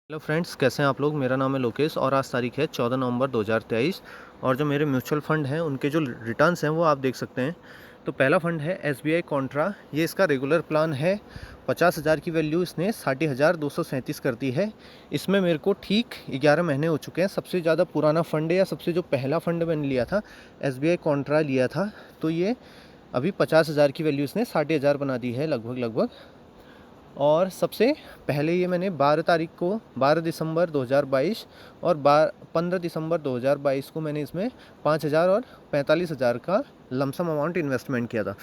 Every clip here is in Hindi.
हेलो फ्रेंड्स, कैसे हैं आप लोग। मेरा नाम है लोकेश और आज तारीख है 14 नवंबर 2023। और जो मेरे म्यूचुअल फ़ंड हैं उनके जो रिटर्न्स हैं वो आप देख सकते हैं। तो पहला फ़ंड है एसबीआई कॉन्ट्रा। ये इसका रेगुलर प्लान है। 50,000 की वैल्यू इसने 60,237 कर दी है। इसमें मेरे को ठीक 11 महीने हो चुके हैं। सबसे ज़्यादा पुराना फ़ंड है या सबसे जो पहला फ़ंड मैंने लिया था एसबीआई कॉन्ट्रा लिया था, तो ये अभी 50,000 की वैल्यू इसने 60,000 बना दी है लगभग लगभग। और सबसे पहले ये मैंने 12 दिसंबर 2022 और 15 दिसंबर 2022 को मैंने इसमें 5,000 और 45,000 का लमसम अमाउंट इन्वेस्टमेंट किया था।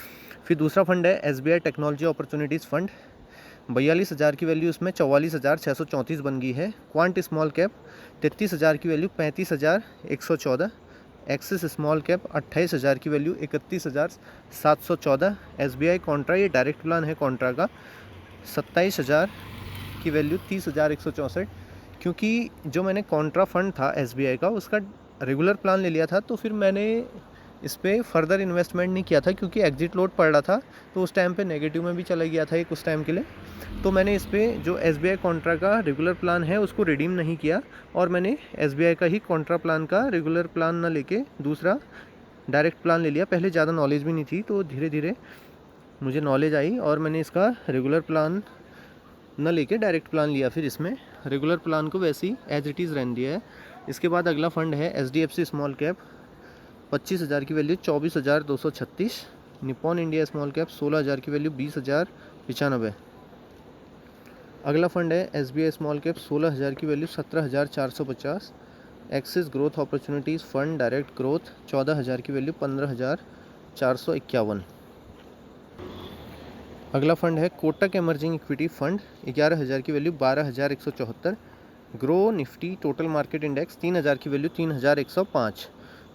फिर दूसरा फंड है एसबीआई टेक्नोलॉजी अपॉर्चुनिटीज़ फंड। 42,000 की वैल्यू इसमें 44,634 बन गई है। क्वांट स्मॉल कैप 33,000 की वैल्यू 35,114। एक्सिस स्मॉल कैप 28,000 की वैल्यू 31,714। एसबीआई कॉन्ट्रा, ये डायरेक्ट प्लान है कॉन्ट्रा का, 27,000 की वैल्यू 30,164। क्योंकि जो मैंने कॉन्ट्रा फंड था एसबीआई का उसका रेगुलर प्लान ले लिया था, तो फिर मैंने इस पर फर्दर इन्वेस्टमेंट नहीं किया था क्योंकि एग्जिट लोड पड़ रहा था। तो उस टाइम पे नेगेटिव में भी चला गया था एक उस टाइम के लिए। तो मैंने इस पर जो एसबीआई कॉन्ट्रा का रेगुलर प्लान है उसको रिडीम नहीं किया और मैंने एसबीआई का ही कॉन्ट्रा प्लान का रेगुलर प्लान ना लेके दूसरा डायरेक्ट प्लान ले लिया। पहले ज़्यादा नॉलेज भी नहीं थी, तो धीरे धीरे मुझे नॉलेज आई और मैंने इसका रेगुलर प्लान न लेके डायरेक्ट प्लान लिया। फिर इसमें रेगुलर प्लान को वैसे ही एज इट इज़ रहने दिया है। इसके बाद अगला फ़ंड है एचडीएफसी स्मॉल कैप। 25,000 की value 24,236। Nippon India small cap 16,000 की वैल्यू 20,095। अगला फ़ंड है एसबीआई स्मॉल कैप 16,000 की value 17,450। Axis growth opportunities fund direct growth 14,000 की वैल्यू 15,451। अगला फंड है कोटक इमर्जिंग इक्विटी फंड। 11,000 की value 12,174। Grow Nifty total market index 3,000 की वैल्यू 3,105।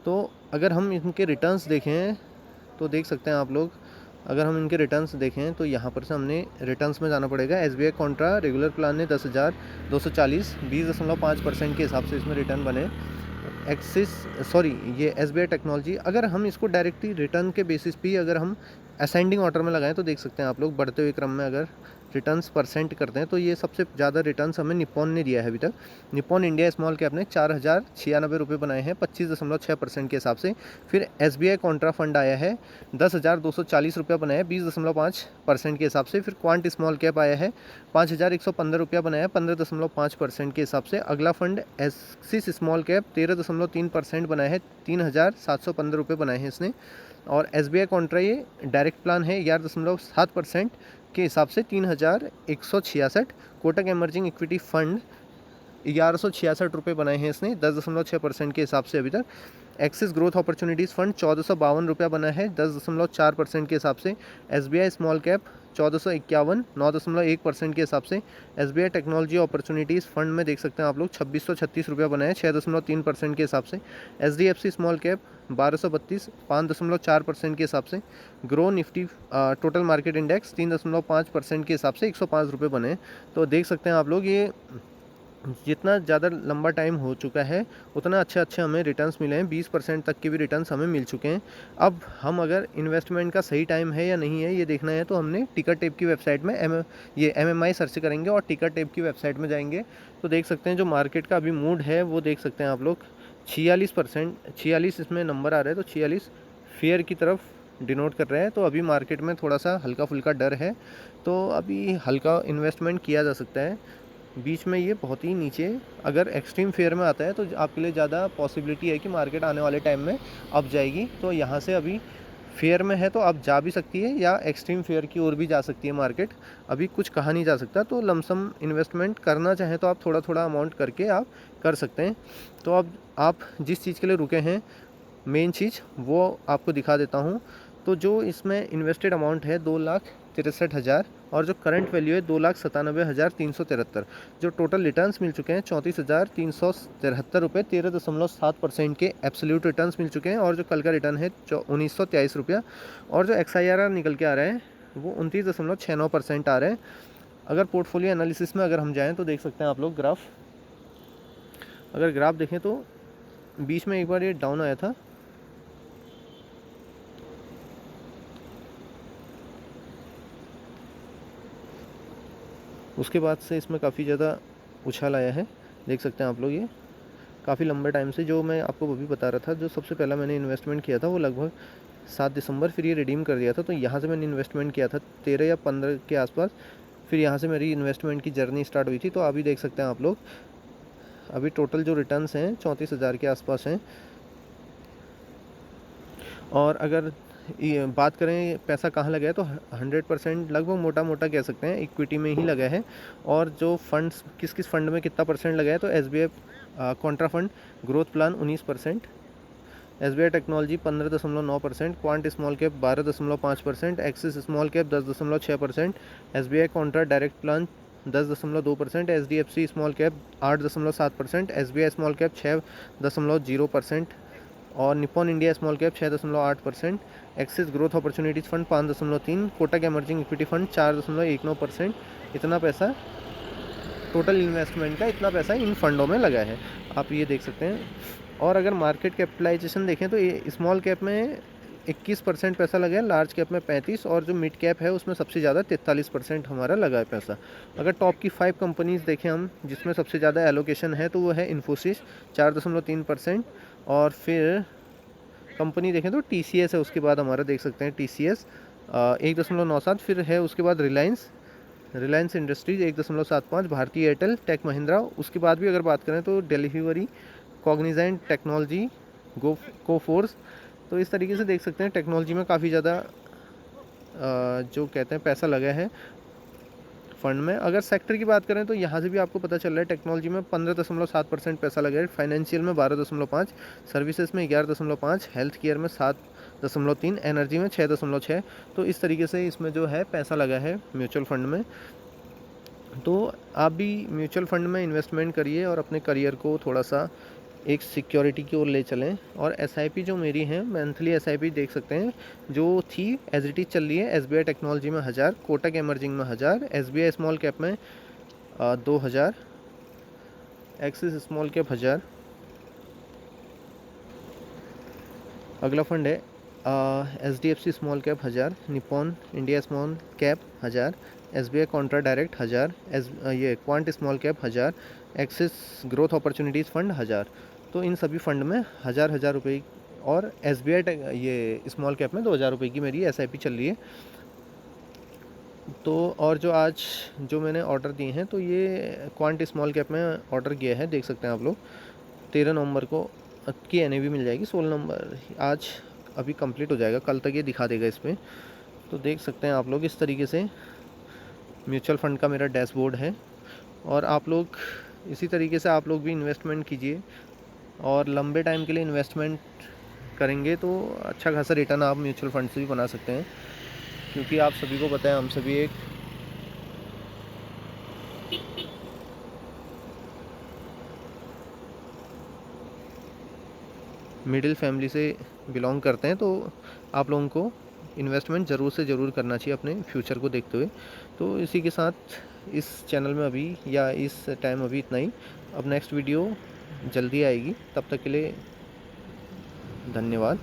तो अगर हम इनके रिटर्न्स देखें तो देख सकते हैं आप लोग। अगर हम इनके रिटर्न्स देखें तो यहाँ पर से हमने रिटर्न्स में जाना पड़ेगा। एसबीआई कॉन्ट्रा रेगुलर प्लान ने 10,240 20.5% के हिसाब से इसमें रिटर्न बने। एक्सिस सॉरी ये एसबीआई टेक्नोलॉजी, अगर हम इसको डायरेक्टली रिटर्न के बेसिस पे अगर हम असेंडिंग ऑर्डर में लगाएं तो देख सकते हैं आप लोग, बढ़ते हुए क्रम में अगर रिटर्न्स परसेंट करते हैं तो ये सबसे ज़्यादा रिटर्न्स हमें निपॉन ने दिया है अभी तक। निपॉन इंडिया स्मॉल कैप ने 4,096 बनाए हैं 25.6% के हिसाब से। फिर एसबीआई कॉन्ट्रा फंड आया है 10,240 रुपया बनाया है 20.5% के हिसाब से। फिर क्वांट स्मॉल कैप आया है 5,115 रुपया बनाया है 15.5% के हिसाब से। अगला फंड एक्सिस स्मॉल कैप 13.3% बनाया है 3,715 रुपये बनाए हैं इसने। और एसबीआई कॉन्ट्रा ये डायरेक्ट प्लान है 11.7% के हिसाब से 3,166। कोटक इमर्जिंग इक्विटी फंड 1166 रुपये बनाए हैं इसने 10.6% के हिसाब से अभी तक। एक्सिस ग्रोथ अपॉर्चुनिटीज़ फंड 1452 रुपया बना है 10.4% के हिसाब से। एसबीआई स्मॉल कैप 1451 9.1% के हिसाब से। एसबीआई टेक्नोलॉजी अपॉर्चुनिटीज़ फंड में देख सकते हैं आप लोग 2636 रुपया बनाए हैं 6.3% के हिसाब से। एचडीएफसी स्मॉल कैप 1232 5.4% के हिसाब से। Grow Nifty total market index 3.5% के हिसाब से 105 रुपये बने। तो देख सकते हैं आप लोग, ये जितना ज़्यादा लंबा टाइम हो चुका है उतना अच्छे अच्छे हमें रिटर्न्स मिले हैं। 20% तक के भी रिटर्न्स हमें मिल चुके हैं। अब हम अगर इन्वेस्टमेंट का सही टाइम है या नहीं है ये देखना है तो हमने टिकर टेप की वेबसाइट में ये एमएमआई सर्च करेंगे और टिकर टेप की वेबसाइट में जाएंगे तो देख सकते हैं जो मार्केट का अभी मूड है वो देख सकते हैं आप लोग। 46 इसमें नंबर आ रहा है तो 46 फेयर की तरफ डिनोट कर रहे हैं। तो अभी मार्केट में थोड़ा सा हल्का फुल्का डर है, तो अभी हल्का इन्वेस्टमेंट किया जा सकता है। बीच में ये बहुत ही नीचे अगर एक्सट्रीम फेयर में आता है तो आपके लिए ज़्यादा पॉसिबिलिटी है कि मार्केट आने वाले टाइम में अप जाएगी। तो यहाँ से अभी फेयर में है तो अब जा भी सकती है या एक्सट्रीम फेयर की ओर भी जा सकती है मार्केट। अभी कुछ कहा नहीं जा सकता, तो लमसम इन्वेस्टमेंट करना चाहें तो आप थोड़ा थोड़ा अमाउंट करके आप कर सकते हैं। तो अब आप जिस चीज़ के लिए रुके हैं मेन चीज़ वो आपको दिखा देता हूँ। तो जो इसमें इन्वेस्टेड अमाउंट है 2,63,000 और जो करंट वैल्यू है 2,97,373। जो टोटल रिटर्न्स मिल चुके हैं 34,373 रुपये 13.7% के एब्सोल्यूट रिटर्न्स मिल चुके हैं। और जो कल का रिटर्न है 1,923 रुपया। और जो XIRR निकल के आ रहा है वो 29.69% आ रहे हैं। अगर पोर्टफोलियो एनालिसिस में अगर हम जाएँ तो देख सकते हैं आप लोग ग्राफ, अगर ग्राफ देखें तो बीच में एक बार ये डाउन आया था, उसके बाद से इसमें काफ़ी ज़्यादा उछाल आया है, देख सकते हैं आप लोग। ये काफ़ी लंबे टाइम से, जो मैं आपको अभी बता रहा था, जो सबसे पहला मैंने इन्वेस्टमेंट किया था वो लगभग 7 दिसंबर, फिर ये रिडीम कर दिया था। तो यहाँ से मैंने इन्वेस्टमेंट किया था 13 या 15 के आसपास, फिर यहाँ से मेरी इन्वेस्टमेंट की जर्नी स्टार्ट हुई थी। तो अभी देख सकते हैं आप लोग, अभी टोटल जो रिटर्न्स हैं 34,000 के आसपास हैं। और अगर ये बात करें पैसा कहाँ लगा है, तो 100% लगभग मोटा मोटा कह सकते हैं इक्विटी में ही लगा है। और जो फंड्स, किस किस फंड में कितना परसेंट लगा है, तो SBI Contra fund growth plan 19%, SBI technology 15.9%, quant small cap 12.5%, axis small cap 10.6%, SBI Contra direct plan 10.2%, HDFC small cap 8.7%, SBI small cap 6.0%, और Nippon India small cap 6.8%, axis growth opportunities fund 5.3, Kotak emerging equity fund 4.19%। इतना पैसा टोटल इन्वेस्टमेंट का, इतना पैसा इन फंडों में लगा है, आप ये देख सकते हैं। और अगर मार्केट कैपिटलाइजेशन देखें तो ये स्मॉल कैप में 21% पैसा लगा है, लार्ज कैप में 35%, और जो मिड कैप है उसमें सबसे ज़्यादा 43% हमारा लगा है पैसा। अगर टॉप की 5 कंपनीज़ देखें हम, जिसमें सबसे ज़्यादा एलोकेशन है, तो वो है इन्फोसिस 4.3%, और फिर कंपनी देखें तो TCS है, उसके बाद हमारा देख सकते हैं TCS 1.97, फिर है उसके बाद रिलायंस इंडस्ट्रीज़ 1.75, भारतीय एयरटेल, टेक महिंद्रा। उसके बाद भी अगर बात करें तो डिलीवरी, कॉग्निजेंट टेक्नोलॉजी, कोफोर्स। तो इस तरीके से देख सकते हैं टेक्नोलॉजी में काफ़ी ज़्यादा जो कहते हैं पैसा लगा है फंड में। अगर सेक्टर की बात करें तो यहाँ से भी आपको पता चल रहा है, टेक्नोलॉजी में 15.7% पैसा लगा है, फाइनेंशियल में 12.5, सर्विसेज में 11.5, हेल्थ केयर में 7.3, एनर्जी में 6.6। तो इस तरीके से इसमें जो है पैसा लगा है म्यूचुअल फंड में। तो आप भी म्यूचुअल फंड में इन्वेस्टमेंट करिए और अपने करियर को थोड़ा सा एक सिक्योरिटी की ओर ले चलें। और SIP जो मेरी है, मंथली SIP देख सकते हैं, जो थी एज इट इज़ चल रही है। SBI टेक्नोलॉजी में 1000, कोटक एमर्जिंग में 1000, SBI स्मॉल कैप में 2000, एक्सिस स्मॉल कैप 1000, अगला फंड है HDFC small cap 1000, Nippon India small cap 1000, SBI Contra direct 1000, ये quant small cap 1000, axis growth opportunities fund 1000। तो इन सभी फंड में 1000 रुपये, और SBI ये स्मॉल कैप में 2000 रुपये की मेरी SIP चल रही है। तो और जो आज जो मैंने ऑर्डर दिए हैं, तो ये क्वांट स्मॉल कैप में ऑर्डर किया है, देख सकते हैं आप लोग। 13 नवंबर को की NAV मिल जाएगी, 16 नंबर आज अभी कंप्लीट हो जाएगा, कल तक ये दिखा देगा इस पर। तो देख सकते हैं आप लोग, इस तरीके से म्यूचुअल फंड का मेरा डैशबोर्ड है। और आप लोग इसी तरीके से आप लोग भी इन्वेस्टमेंट कीजिए, और लंबे टाइम के लिए इन्वेस्टमेंट करेंगे तो अच्छा खासा रिटर्न आप म्यूचुअल फंड से भी बना सकते हैं। क्योंकि आप सभी को पता है, हम सभी एक मिडिल फैमिली से बिलोंग करते हैं, तो आप लोगों को इन्वेस्टमेंट ज़रूर से ज़रूर करना चाहिए अपने फ्यूचर को देखते हुए। तो इसी के साथ इस चैनल में अभी या इस टाइम अभी इतना ही। अब नेक्स्ट वीडियो जल्दी आएगी, तब तक के लिए धन्यवाद।